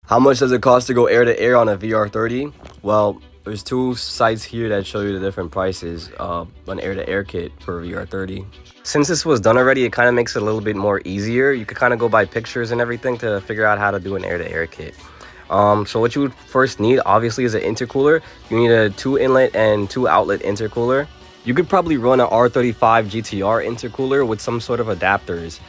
How much does it cost to go air to air on a VR30? Well, there's two sites here that show you the different prices an air to air kit for VR30. Since this was done already, it kind of makes it a little bit more easier. You could kind of go by pictures and everything to figure out how to do an air to air kit. So what you would first need obviously is an intercooler. You need a 2 inlet and 2 outlet intercooler. You could probably run an R35 GTR intercooler with some sort of adapters.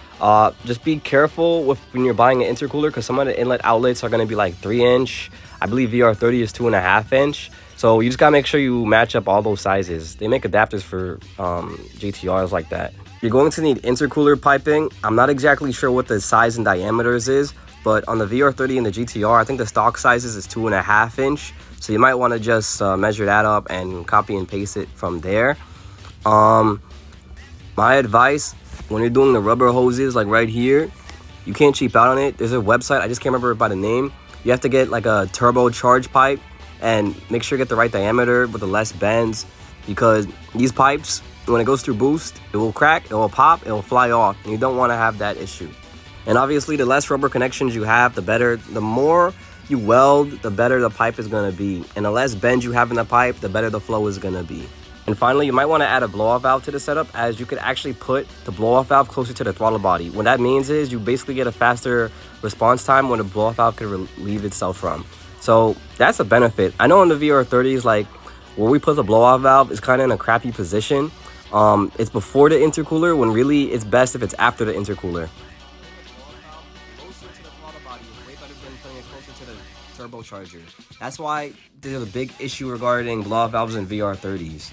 Just be careful when you're buying an intercooler, because some of the inlet outlets are going to be like 3-inch. I believe VR30 is 2.5-inch. So you just gotta make sure you match up all those sizes. They make adapters for GTRs like that. You're going to need intercooler piping. I'm not exactly sure what the size and diameters is, but on the VR30 and the GTR, I think the stock sizes is 2.5-inch. So you might want to just measure that up and copy and paste it from there. My advice, when you're doing the rubber hoses, like right here, you can't cheap out on it. There's a website, I just can't remember it by the name. You have to get like a turbocharged pipe and make sure you get the right diameter with the less bends, because these pipes, when it goes through boost, it will crack, it will pop, it will fly off, and you don't want to have that issue. And obviously, the less rubber connections you have, the better. The more you weld, the better the pipe is going to be. And the less bend you have in the pipe, the better the flow is going to be. And finally, you might want to add a blow-off valve to the setup, as you could actually put the blow-off valve closer to the throttle body. What that means is you basically get a faster response time when the blow-off valve could relieve itself from. So that's a benefit. I know on the VR30s, like where we put the blow-off valve is kind of in a crappy position. It's before the intercooler, when really it's best if it's after the intercooler. Turbocharger. That's why there's a big issue regarding blow-off valves in VR30s.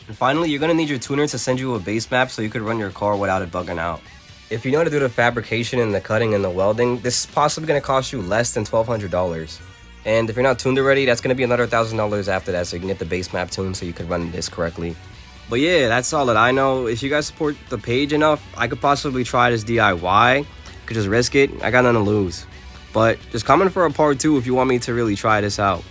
And finally, you're going to need your tuner to send you a base map so you could run your car without it bugging out. If you know how to do the fabrication and the cutting and the welding, this is possibly going to cost you less than $1,200. And if you're not tuned already, that's going to be another $1,000 after that, so you can get the base map tuned so you can run this correctly. But yeah, that's all that I know. If you guys support the page enough, I could possibly try this DIY. Could just risk it. I got nothing to lose. But just comment for a part 2 if you want me to really try this out.